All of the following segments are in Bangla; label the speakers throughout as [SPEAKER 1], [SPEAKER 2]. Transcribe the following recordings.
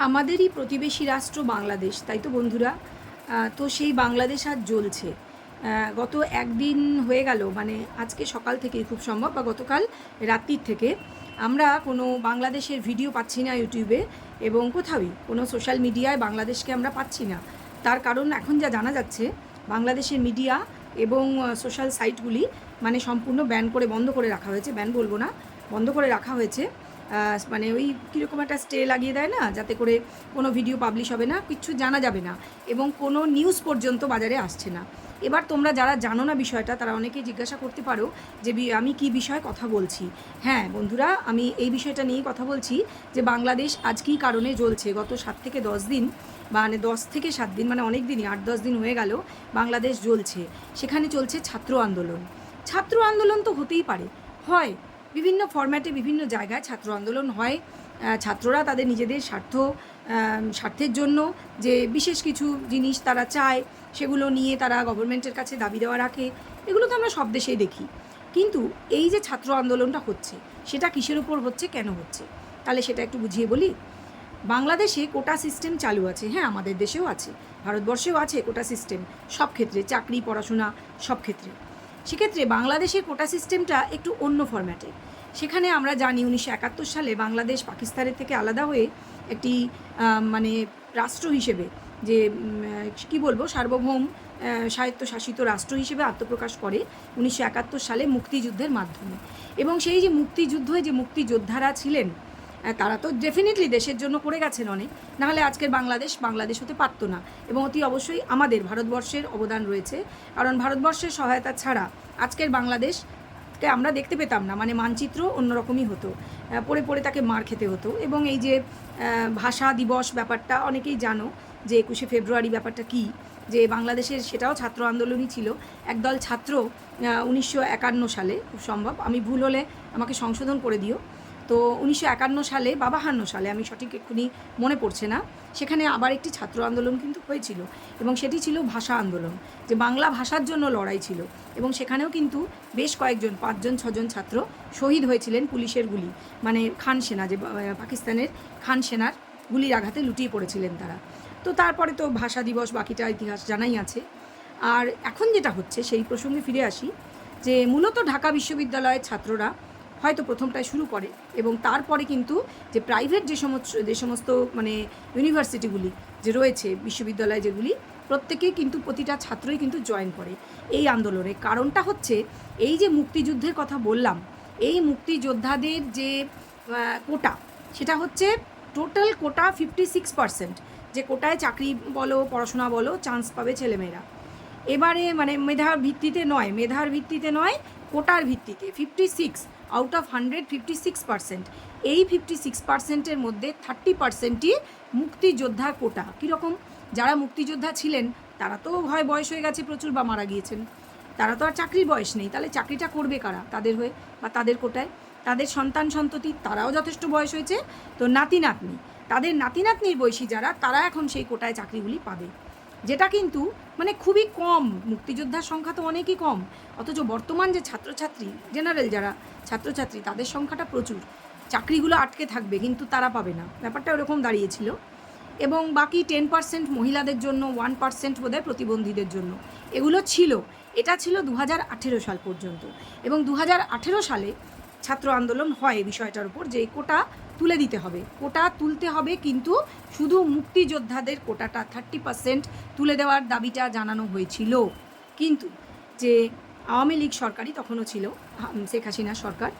[SPEAKER 1] আমাদেরই প্রতিবেশী রাষ্ট্র বাংলাদেশ, তাই তো বন্ধুরা। তো সেই বাংলাদেশ আজ জ্বলছে। গত একদিন হয়ে গেল, মানে আজকে সকাল থেকেই খুব সম্ভব, বা গতকাল রাত্রির থেকে আমরা কোনো বাংলাদেশের ভিডিও পাচ্ছি না ইউটিউবে, এবং কোথাওই কোনো সোশ্যাল মিডিয়ায় বাংলাদেশকে আমরা পাচ্ছি না। তার কারণ এখন যা জানা যাচ্ছে, বাংলাদেশের মিডিয়া এবং সোশ্যাল সাইটগুলি মানে সম্পূর্ণ ব্যান করে বন্ধ করে রাখা হয়েছে। ব্যান বলবো না, বন্ধ করে রাখা হয়েছে। মানে ওই কীরকম একটা স্টে লাগিয়ে দেয় না, যাতে করে কোনো ভিডিও পাবলিশ হবে না, কিচ্ছু জানা যাবে না, এবং কোনো নিউজ পর্যন্ত বাজারে আসছে না। এবার তোমরা যারা জানো না বিষয়টা, তারা অনেকেই জিজ্ঞাসা করতে পারো যে আমি কি বিষয়ে কথা বলছি। হ্যাঁ বন্ধুরা, আমি এই বিষয়টা নিয়েই কথা বলছি যে বাংলাদেশ আজ কী কারণে জ্বলছে। গত 7 থেকে 10 দিন, মানে 10 থেকে 7 দিন, মানে অনেক দিনই, 8-10 দিন হয়ে গেল বাংলাদেশ জ্বলছে। সেখানে চলছে ছাত্র আন্দোলন। ছাত্র আন্দোলন তো হতেই পারে, হয় বিভিন্ন ফরম্যাটে বিভিন্ন জায়গায় ছাত্র আন্দোলন হয়। ছাত্ররা তাদের নিজেদের স্বার্থের জন্য যে বিশেষ কিছু জিনিস তারা চায়, সেগুলো নিয়ে তারা গভর্নমেন্টের কাছে দাবি দেওয়া রাখে। এগুলো তো আমরা সব দেশেই দেখি। কিন্তু এই যে ছাত্র আন্দোলনটা হচ্ছে, সেটা কিসের উপর হচ্ছে, কেন হচ্ছে, তাহলে সেটা একটু বুঝিয়ে বলি। বাংলাদেশে কোটা সিস্টেম চালু আছে, হ্যাঁ আমাদের দেশেও আছে, ভারতবর্ষেও আছে কোটা সিস্টেম, সব ক্ষেত্রে, চাকরি, পড়াশোনা, সব ক্ষেত্রে। সেক্ষেত্রে বাংলাদেশের কোটা সিস্টেমটা একটু অন্য ফরম্যাটে। সেখানে আমরা জানি 1971 সালে বাংলাদেশ পাকিস্তানের থেকে আলাদা হয়ে একটি মানে রাষ্ট্র হিসেবে, যে কি বলবো, সার্বভৌম স্বায়ত্তশাসিত রাষ্ট্র হিসেবে আত্মপ্রকাশ করে 1971 সালে মুক্তিযুদ্ধের মাধ্যমে। এবং সেই যে মুক্তিযুদ্ধে যে মুক্তিযোদ্ধারা ছিলেন, তারা তো ডেফিনেটলি দেশের জন্য করে গেছেন অনেক, নাহলে আজকের বাংলাদেশ হতে পারতো না। এবং অতি অবশ্যই আমাদের ভারতবর্ষের অবদান রয়েছে, কারণ ভারতবর্ষের সহায়তা ছাড়া আজকের বাংলাদেশকে আমরা দেখতে পেতাম না। মানে মানচিত্র অন্যরকমই হতো, পড়ে পড়ে তাকে মার খেতে হতো। এবং এই যে ভাষা দিবস ব্যাপারটা অনেকেই জানো, যে 21শে ফেব্রুয়ারি ব্যাপারটা কী, যে বাংলাদেশের সেটাও ছাত্র আন্দোলনই ছিল। একদল ছাত্র 1951 সালে, খুব সম্ভব, আমি ভুল হলে আমাকে সংশোধন করে দিও, তো 1951 সালে বা 52 সালে, আমি সঠিক এক্ষুনি মনে পড়ছে না, সেখানে আবার একটি ছাত্র আন্দোলন কিন্তু হয়েছিল। এবং সেটি ছিল ভাষা আন্দোলন, যে বাংলা ভাষার জন্য লড়াই ছিল। এবং সেখানেও কিন্তু বেশ কয়েকজন, 5-6 জন ছাত্র শহীদ হয়েছিলেন পুলিশের গুলি, মানে খান সেনা, যে পাকিস্তানের খান সেনার গুলির আঘাতে লুটিয়ে পড়েছিলেন তারা। তো তারপরে তো ভাষা দিবস, বাকিটা ইতিহাস জানাই আছে। আর এখন যেটা হচ্ছে, সেই প্রসঙ্গে ফিরে আসি, যে মূলত ঢাকা বিশ্ববিদ্যালয়ের ছাত্ররা হয়তো প্রথমটায় শুরু করে, এবং তারপরে কিন্তু যে প্রাইভেট যে সমস্ত মানে ইউনিভার্সিটিগুলি যে রয়েছে, বিশ্ববিদ্যালয় যেগুলি, প্রত্যেকেই কিন্তু, প্রতিটা ছাত্রই কিন্তু জয়েন করে এই আন্দোলনে। কারণটা হচ্ছে এই যে মুক্তিযুদ্ধের কথা বললাম, এই মুক্তিযোদ্ধাদের যে কোটা, সেটা হচ্ছে টোটাল কোটা 56%, যে কোটায় চাকরি বলো, পড়াশোনা বলো, চান্স পাবে ছেলেমেয়েরা। এবারে মানে মেধার ভিত্তিতে নয়, কোটার ভিত্তিতে 56 আউট অফ 100, 56%। এই 56%-এর মধ্যে 30%ই মুক্তিযোদ্ধার কোটা। কীরকম? যারা মুক্তিযোদ্ধা ছিলেন তারা তো হয় বয়স হয়ে গেছে প্রচুর, বা মারা গিয়েছেন, তারা তো আর চাকরির বয়স নেই, তাহলে চাকরিটা করবে কারা তাদের হয়ে বা তাদের কোটায়? তাদের সন্তান সন্ততি, তারাও যথেষ্ট বয়স হয়েছে, তো নাতি নাতনি, তাদের নাতি নাতনির বয়সী যারা, তারা এখন সেই কোটায় চাকরিগুলি পাবে, যেটা কিন্তু মানে খুবই কম। মুক্তিযোদ্ধার সংখ্যা তো অনেকই কম, অথচ বর্তমান যে ছাত্রছাত্রী, জেনারেল যারা ছাত্রছাত্রী, তাদের সংখ্যাটা প্রচুর। চাকরিগুলো আটকে থাকবে কিন্তু তারা পাবে না, ব্যাপারটা ওরকম দাঁড়িয়েছিল। এবং বাকি 10% মহিলাদের জন্য, 1% বোধহয় প্রতিবন্ধীদের জন্য, এগুলো ছিল। এটা ছিল 2018 সাল পর্যন্ত। এবং 2018 সালে ছাত্র আন্দোলন হয় বিষয়টার উপর, যে কোটা তুলে দিতে হবে, কোটা তুলতে হবে, কিন্তু শুধু মুক্তিযোদ্ধাদের কোটাটা 30% তুলে দেওয়ার দাবিটা জানানো হয়েছিল। কিন্তু যে আওয়ামী লীগ সরকারই তখনও ছিল, শেখ হাসিনা সরকার,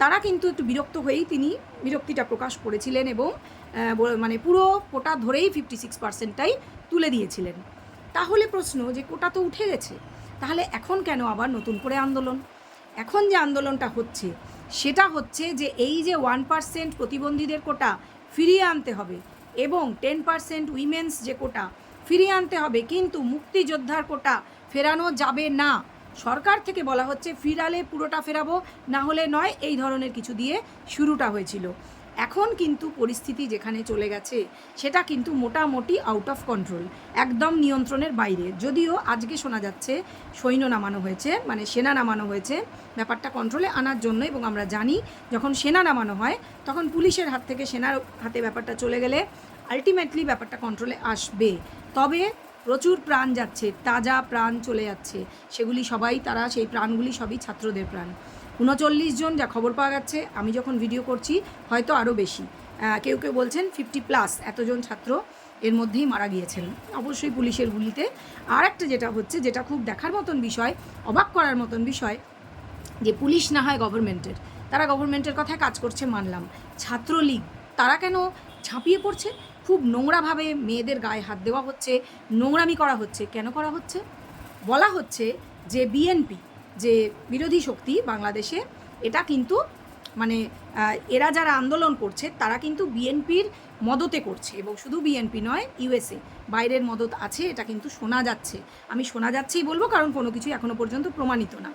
[SPEAKER 1] তারা কিন্তু একটু বিরক্ত হয়েই তিনি বিরক্তিটা প্রকাশ করেছিলেন, এবং মানে পুরো কোটা ধরেই 56%টাই তুলে দিয়েছিলেন। তাহলে প্রশ্ন, যে কোটা তো উঠে গেছে, তাহলে এখন কেন আবার নতুন করে আন্দোলন? এখন যে আন্দোলনটা হচ্ছে, সেটা হচ্ছে যে এই যে 1% প্রতিবন্ধীদের কোটা ফিরিয়ে আনতে হবে, এবং 10% উইমেন্স যে কোটা ফিরিয়ে আনতে হবে, কিন্তু মুক্তিযোদ্ধার কোটা ফেরানো যাবে না। সরকার থেকে বলা হচ্ছে ফিরালে পুরোটা ফেরাবো, না হলে নয়, এই ধরনের কিছু দিয়ে শুরুটা হয়েছিল। এখন কিন্তু পরিস্থিতি যেখানে চলে গেছে, সেটা কিন্তু মোটামুটি আউট অফ কন্ট্রোল, একদম নিয়ন্ত্রণের বাইরে। যদিও আজকে শোনা যাচ্ছে সৈন্য নামানো হয়েছে, মানে সেনা নামানো হয়েছে ব্যাপারটা কন্ট্রোলে আনার জন্য। এবং আমরা জানি যখন সেনা নামানো হয়, তখন পুলিশের হাত থেকে সেনার হাতে ব্যাপারটা চলে গেলে আলটিমেটলি ব্যাপারটা কন্ট্রোলে আসবে। তবে প্রচুর প্রাণ যাচ্ছে, তাজা প্রাণ চলে যাচ্ছে, সেগুলি সবাই তারা সেই প্রাণগুলি সবই ছাত্রদের প্রাণ। 39 জন যা খবর পাওয়া যাচ্ছে, আমি যখন ভিডিও করছি হয়তো আরও বেশি, কেউ কেউ বলছেন 50+ এতজন ছাত্র এর মধ্যেই মারা গিয়েছেন, অবশ্যই পুলিশের গুলিতে। আর একটা যেটা হচ্ছে, যেটা খুব দেখার মতন বিষয়, অবাক করার মতন বিষয়, যে পুলিশ না হয় গভর্নমেন্টের, তারা গভর্নমেন্টের কথায় কাজ করছে মানলাম, ছাত্রলীগ তারা কেন ঝাঁপিয়ে পড়ছে? খুব নোংরাভাবে মেয়েদের গায়ে হাত দেওয়া হচ্ছে, নোংরামি করা হচ্ছে। কেন করা হচ্ছে? বলা হচ্ছে যে বিএনপি যে বিরোধী শক্তি বাংলাদেশে, এটা কিন্তু মানে এরা যারা আন্দোলন করছে তারা কিন্তু বিএনপির মদতে করছে, এবং শুধু বিএনপি নয়, ইউএসএ বাইরের মদত আছে, এটা কিন্তু শোনা যাচ্ছে। আমি শোনা যাচ্ছেই বলবো, কারণ কোনো কিছু এখনো পর্যন্ত প্রমাণিত না।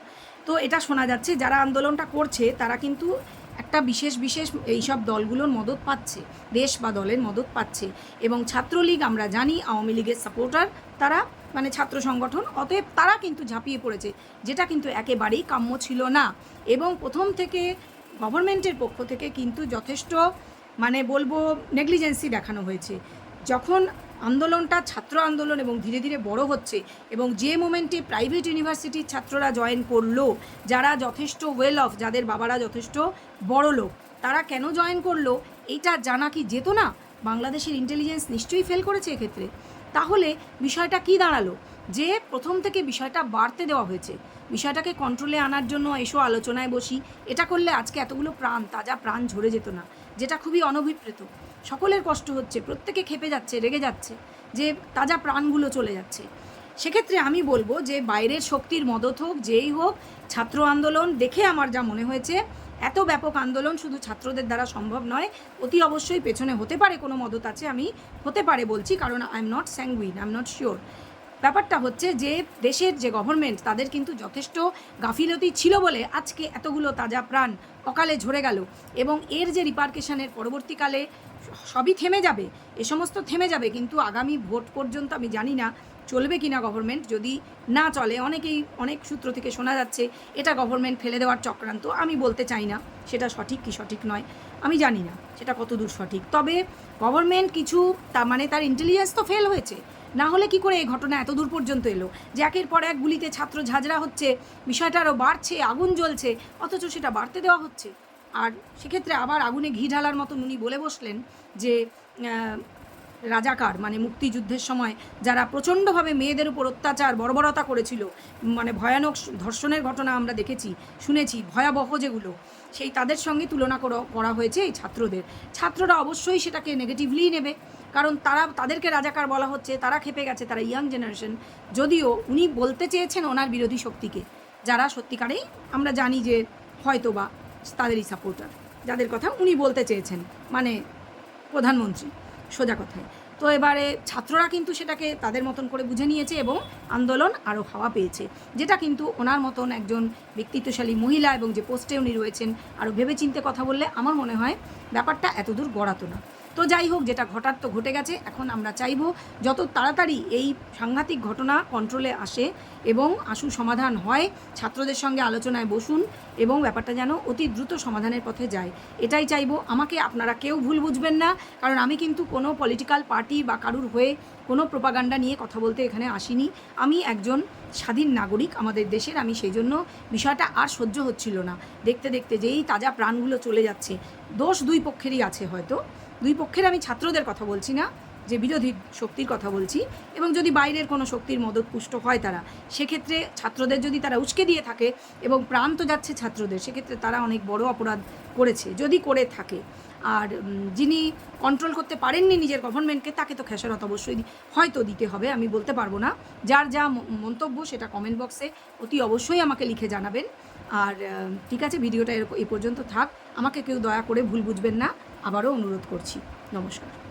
[SPEAKER 1] তো এটা শোনা যাচ্ছে যারা আন্দোলনটা করছে তারা কিন্তু একটা বিশেষ এইসব দলগুলোর মদত পাচ্ছে, দেশ বা দলের মদত পাচ্ছে। এবং ছাত্রলীগ আমরা জানি আওয়ামী লীগের সাপোর্টার, তারা মানে ছাত্র সংগঠন, অতএব তারা কিন্তু ঝাঁপিয়ে পড়েছে, যেটা কিন্তু একেবারেই কাম্য ছিল না। এবং প্রথম থেকে গভর্নমেন্টের পক্ষ থেকে কিন্তু যথেষ্ট মানে বলবো নেগলিজেন্সি দেখানো হয়েছে। যখন আন্দোলনটা ছাত্র আন্দোলন এবং ধীরে ধীরে বড় হচ্ছে, এবং যে মোমেন্টে প্রাইভেট ইউনিভার্সিটির ছাত্ররা জয়েন করলো, যারা যথেষ্ট ওয়েল অফ, যাদের বাবারা যথেষ্ট বড় লোক, তারা কেন জয়েন করলো এইটা জানা কি যেত না? বাংলাদেশের ইন্টেলিজেন্স নিশ্চয়ই ফেল করেছে এক্ষেত্রে। তাহলে বিষয়টা কি দাঁড়ালো? যে প্রথম থেকে বিষয়টা বাড়তে দেওয়া হয়েছে, বিষয়টাকে কন্ট্রোলে আনার জন্য এসো আলোচনায় বসি, এটা করলে আজকে এতগুলো প্রাণ, তাজা প্রাণ ঝরে যেত না, যেটা খুবই অনভিপ্রেত। সকলের কষ্ট হচ্ছে, প্রত্যেকে খেপে যাচ্ছে, রেগে যাচ্ছে যে তাজা প্রাণগুলো চলে যাচ্ছে। সেক্ষেত্রে আমি বলবো যে বাইরের শক্তির মদত হোক, যেই হোক, ছাত্র আন্দোলন দেখে আমার যা মনে হয়েছে, এত ব্যাপক আন্দোলন শুধু ছাত্রদের দ্বারা সম্ভব নয়, অতি অবশ্যই পেছনে হতে পারে কোনো মদত আছে, আমি হতে পারে বলছি, কারণ I am not sanguine, I am not sure. ব্যাপারটা হচ্ছে যে দেশের যে গভর্নমেন্ট, তাদের কিন্তু যথেষ্ট গাফিলতি ছিল বলে আজকে এতগুলো তাজা প্রাণ অকালে ঝরে গেল। এবং এর যে রিপার্কেশনের পরবর্তীকালে সবই থেমে যাবে, এ সমস্ত থেমে যাবে, কিন্তু আগামী ভোট পর্যন্ত আমি জানি না চলবে কিনা গভর্নমেন্ট। যদি না চলে, অনেক সূত্র থেকে শোনা যাচ্ছে এটা গভর্নমেন্ট ফেলে দেওয়ার চক্রান্ত। আমি বলতে চাই না সেটা সঠিক কি সঠিক নয়, আমি জানি না সেটা কতদূর সঠিক। তবে গভর্নমেন্ট কিছু মানে তার ইন্টেলিজেন্স তো ফেল হয়েছে, না হলে কি করে এই ঘটনা এত দূর পর্যন্ত এলো, যে একের পর এক গুলিতে ছাত্র ঝাঁঝরা হচ্ছে, বিষয়টা আরও বাড়ছে, আগুন জ্বলছে, অথচ সেটা বাড়তে দেওয়া হচ্ছে। আর সেক্ষেত্রে আবার আগুনে ঘি ঢালার মতন উনি বলে বসলেন যে রাজাকার, মানে মুক্তিযুদ্ধের সময় যারা প্রচণ্ডভাবে মেয়েদের উপর অত্যাচার বর্বরতা করেছিল, মানে ভয়ানক ধর্ষণের ঘটনা আমরা দেখেছি, শুনেছি, ভয়াবহ যেগুলো, সেই তাদের সঙ্গে তুলনা করা হয়েছে এই ছাত্রদের। ছাত্ররা অবশ্যই সেটাকে নেগেটিভলি নেবে, কারণ তাদেরকে রাজাকার বলা হচ্ছে, তারা খেপে গেছে, তারা ইয়াং জেনারেশন। যদিও উনি বলতে চেয়েছেন ওনার বিরোধী শক্তিকে, যারা সত্যিকারেই আমরা জানি যে হয়তো বা তাদেরই সাপোর্টার, যাদের কথা উনি বলতে চেয়েছেন, মানে প্রধানমন্ত্রী, সোজা কথায়। তো এবারে ছাত্ররা কিন্তু সেটাকে তাদের মতন করে বুঝে নিয়েছে, এবং আন্দোলন আরও হাওয়া পেয়েছে, যেটা কিন্তু ওনার মতন একজন ব্যক্তিত্বশালী মহিলা এবং যে পোস্টে উনি রয়েছেন, আরও ভেবেচিন্তে কথা বললে আমার মনে হয় ব্যাপারটা এতদূর গড়াতো না। তো যাই হোক, যেটা ঘটার তো ঘটে গেছে। এখন আমরা চাইব যত তাড়াতাড়ি এই সাংঘাতিক ঘটনা কন্ট্রোলে আসে এবং সমাধান হয়, ছাত্রদের সঙ্গে আলোচনায় বসুন এবং ব্যাপারটা যেন অতি দ্রুত সমাধানের পথে যায়, এটাই চাইব। আমাকে আপনারা কেউ ভুল বুঝবেন না, কারণ আমি কিন্তু কোনো পলিটিক্যাল পার্টি বা কারুর হয়ে কোনো প্রোপাগান্ডা নিয়ে কথা বলতে এখানে আসিনি। আমি একজন স্বাধীন নাগরিক আমাদের দেশের, আমি সেই জন্য বিষয়টা আর সহ্য হচ্ছিল না দেখতে দেখতে, যেই তাজা প্রাণগুলো চলে যাচ্ছে। দোষ দুই পক্ষেরই আছে, হয়তো দুই পক্ষের, আমি ছাত্রদের কথা বলছি না, যে বিরোধী শক্তির কথা বলছি। এবং যদি বাইরের কোনো শক্তির মদতপুষ্ট হয় তারা, সেক্ষেত্রে ছাত্রদের যদি তারা উস্কে দিয়ে থাকে, এবং প্রাণ তো যাচ্ছে ছাত্রদের, সেক্ষেত্রে তারা অনেক বড় অপরাধ করেছে যদি করে থাকে। আর যিনি কন্ট্রোল করতে পারেননি নিজের গভর্নমেন্টকে, তাকে তো খেসারত অবশ্যই হয়তো দিতে হবে, আমি বলতে পারবো না। যার যা মন্তব্য সেটা কমেন্ট বক্সে অতি অবশ্যই আমাকে লিখে জানাবেন। আর ঠিক আছে, ভিডিওটা এই পর্যন্ত থাক। আমাকে কেউ দয়া করে ভুল বুঝবেন না, আবারও অনুরোধ করছি। নমস্কার।